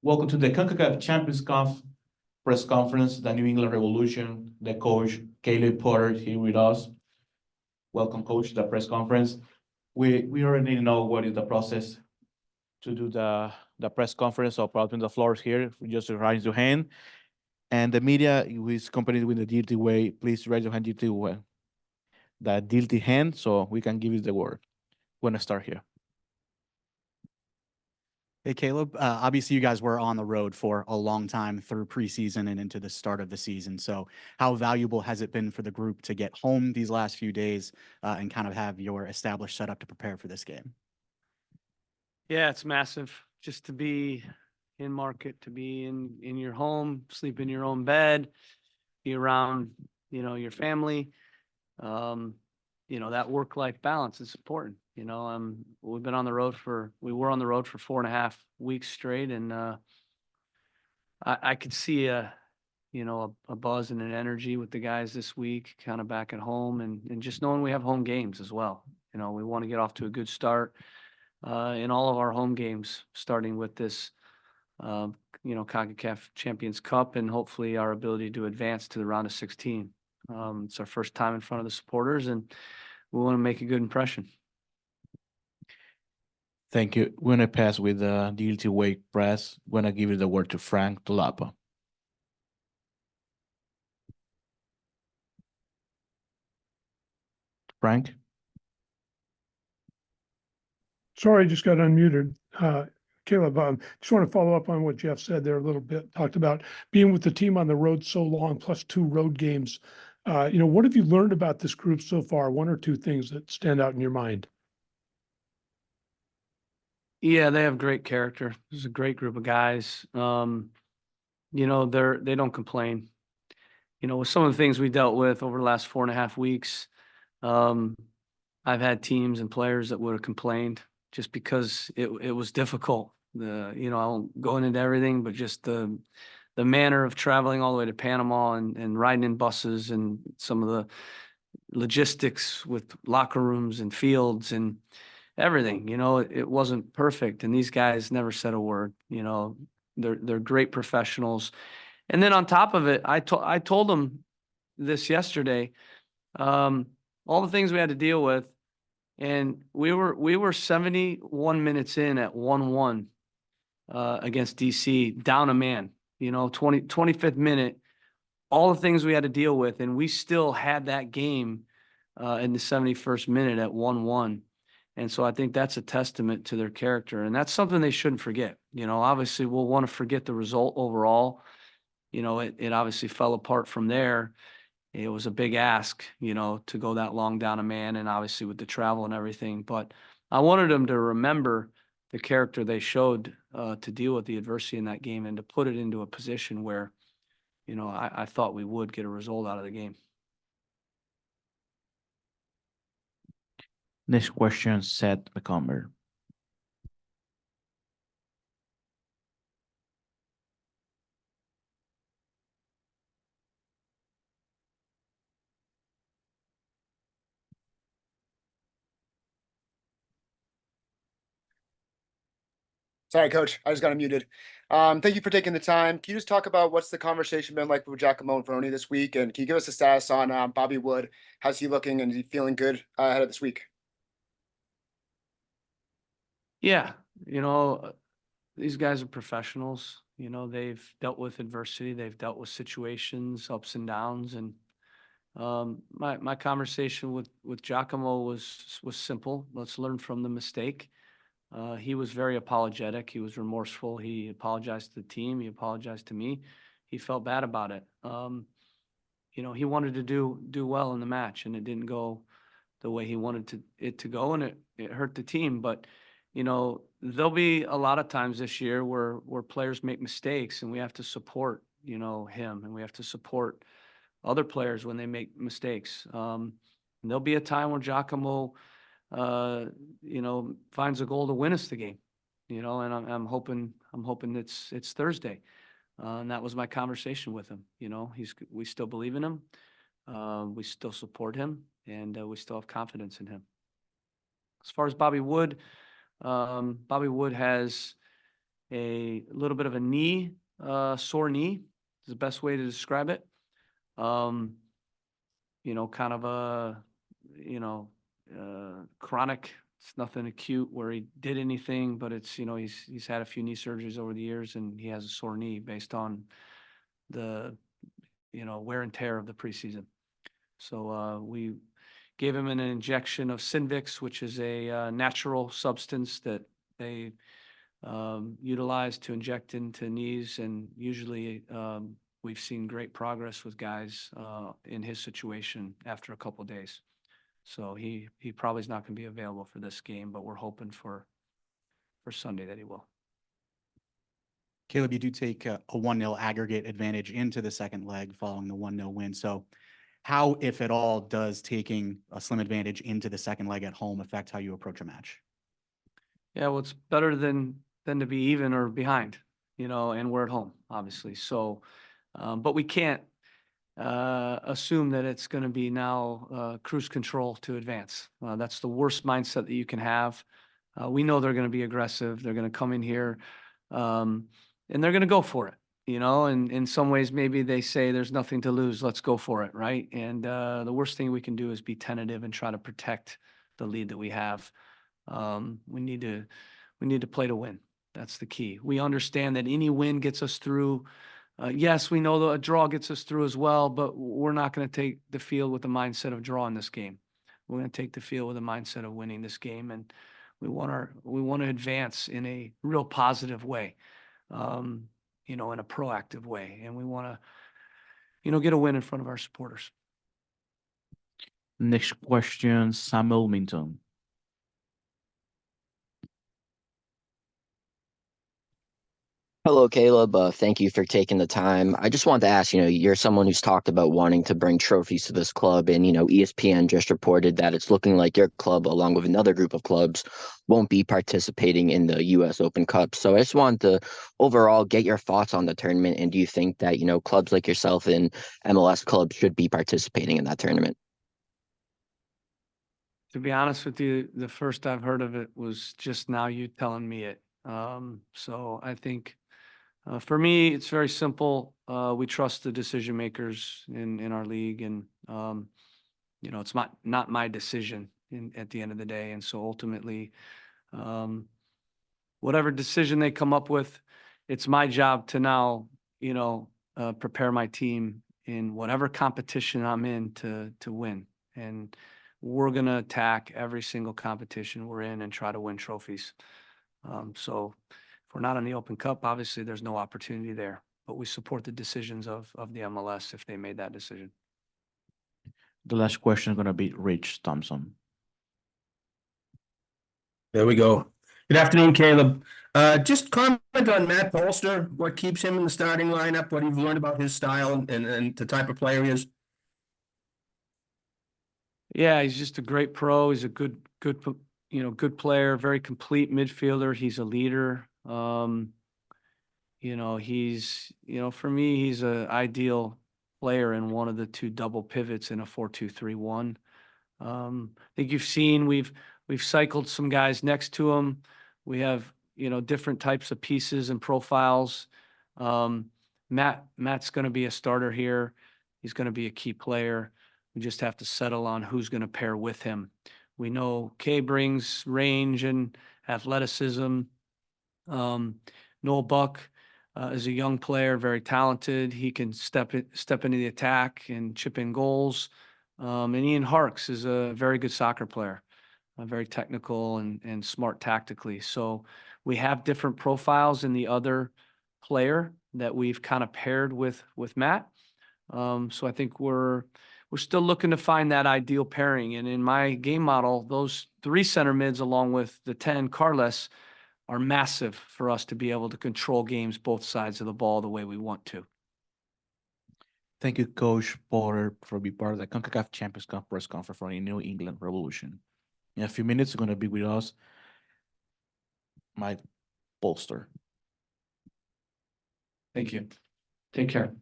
Welcome to the Concacaf Champions Conf press conference, the New England Revolution, the coach, Caleb Porter, here with us. Welcome, coach, to the press conference. We already know what is the process to do the press conference, so I'll open the floors here, just raise your hand. And the media who is accompanied with the dirty way, please raise your hand dirty way. The dirty hand, so we can give you the word. We're gonna start here. Hey, Caleb, obviously you guys were on the road for a long time through preseason and into the start of the season. So how valuable has it been for the group to get home these last few days and kind of have your established setup to prepare for this game? Yeah, it's massive just to be in market, to be in your home, sleep in your own bed, be around, your family. That work-life balance is important. We were on the road for 4.5 weeks straight. And I could see a buzz and an energy with the guys this week, kind of back at home and just knowing we have home games as well. We want to get off to a good start in all of our home games, starting with this, Concacaf Champions Cup and hopefully our ability to advance to the round of 16. It's our first time in front of the supporters and we want to make a good impression. Thank you. We're gonna pass with the DLT Wake press. We're gonna give you the word to Frank Tulapa. Frank? Sorry, I just got unmuted. Caleb, just want to follow up on what Jeff said there a little bit. Talked about being with the team on the road so long, plus 2 road games. What have you learned about this group so far? 1 or 2 things that stand out in your mind? Yeah, they have great character. This is a great group of guys. They don't complain. With some of the things we dealt with over the last 4.5 weeks, I've had teams and players that would have complained just because it was difficult. I won't go into everything, but just the manner of traveling all the way to Panama and riding in buses and some of the logistics with locker rooms and fields and everything, it wasn't perfect. And these guys never said a word. They're great professionals. And then on top of it, I told them this yesterday, all the things we had to deal with. And we were 71 minutes in at 1-1 against DC, down a man, 25th minute, all the things we had to deal with. And we still had that game in the 71st minute at 1-1. And so I think that's a testament to their character. And that's something they shouldn't forget. Obviously we'll want to forget the result overall. It obviously fell apart from there. It was a big ask, to go that long down a man and obviously with the travel and everything. But I wanted them to remember the character they showed to deal with the adversity in that game and to put it into a position where, I thought we would get a result out of the game. Next question, Seth McComber. Sorry, Coach. I just got unmuted. Thank you for taking the time. Can you just talk about what's the conversation been like with Giacomo Vrioni this week? And can you give us a status on Bobby Wood? How's he looking and is he feeling good ahead of this week? Yeah, these guys are professionals. They've dealt with adversity. They've dealt with situations, ups and downs. And my conversation with Giacomo was simple. Let's learn from the mistake. He was very apologetic. He was remorseful. He apologized to the team. He apologized to me. He felt bad about it. He wanted to do well in the match, and it didn't go the way he wanted it to go, and it hurt the team. But there'll be a lot of times this year where players make mistakes, and we have to support him, and we have to support other players when they make mistakes. And there'll be a time when Giacomo finds a goal to win us the game, and I'm hoping it's Thursday. And that was my conversation with him. We still believe in him. We still support him, and we still have confidence in him. As far as Bobby Wood, Bobby Wood has a little bit of a knee, sore knee is the best way to describe it. Kind of a, chronic. It's nothing acute where he did anything, but it's, he's had a few knee surgeries over the years and he has a sore knee based on the, wear and tear of the preseason. So we gave him an injection of Synvix, which is a natural substance that they utilize to inject into knees. And usually we've seen great progress with guys in his situation after a couple of days. So he probably is not going to be available for this game, but we're hoping for Sunday that he will. Caleb, you do take a 1-0 aggregate advantage into the second leg following the 1-0 win. So how, if at all, does taking a slim advantage into the second leg at home affect how you approach a match? Yeah, well, it's better than to be even or behind, and we're at home, obviously. So, but we can't assume that it's going to be now cruise control to advance. That's the worst mindset that you can have. We know they're going to be aggressive. They're going to come in here and they're going to go for it, and in some ways, maybe they say there's nothing to lose. Let's go for it. Right. And the worst thing we can do is be tentative and try to protect the lead that we have. We need to play to win. That's the key. We understand that any win gets us through. Yes, we know that a draw gets us through as well, but we're not going to take the field with the mindset of drawing this game. We're going to take the field with the mindset of winning this game, and we want to advance in a real positive way, in a proactive way, and we want to, get a win in front of our supporters. Next question, Samuel Minton. Hello, Caleb. Thank you for taking the time. I just wanted to ask, you're someone who's talked about wanting to bring trophies to this club, and, ESPN just reported that it's looking like your club, along with another group of clubs, won't be participating in the U.S. Open Cup. So I just wanted to overall get your thoughts on the tournament, and do you think that, clubs like yourself and MLS clubs should be participating in that tournament? To be honest with you, the first I've heard of it was just now you telling me it. So I think for me, it's very simple. We trust the decision makers in our league, and it's not my decision at the end of the day. And so ultimately, whatever decision they come up with, it's my job to now, prepare my team in whatever competition I'm in to win. And we're going to attack every single competition we're in and try to win trophies. So if we're not in the Open Cup, obviously there's no opportunity there, but we support the decisions of the MLS if they made that decision. The last question is going to be Rich Thompson. There we go. Good afternoon, Caleb. Just comment on Matt Polster, what keeps him in the starting lineup, what you've learned about his style and the type of player he is. Yeah, he's just a great pro. He's a good player, very complete midfielder. He's a leader. He's, for me, he's an ideal player in one of the two double pivots in a 4-2-3-1. I think you've seen we've cycled some guys next to him. We have, different types of pieces and profiles. Matt's going to be a starter here. He's going to be a key player. We just have to settle on who's going to pair with him. We know Kay brings range and athleticism. Noel Buck is a young player, very talented. He can step into the attack and chip in goals. And Ian Harkes is a very good soccer player, very technical and smart tactically. So we have different profiles in the other player that we've kind of paired with Matt. So I think we're still looking to find that ideal pairing. And in my game model, those 3 center mids along with the 10 Carles are massive for us to be able to control games both sides of the ball the way we want to. Thank you, Coach Porter, for being part of the Concacaf Champions Cup press conference for the New England Revolution. In a few minutes, going to be with us, Mike Polster. Thank you. Take care.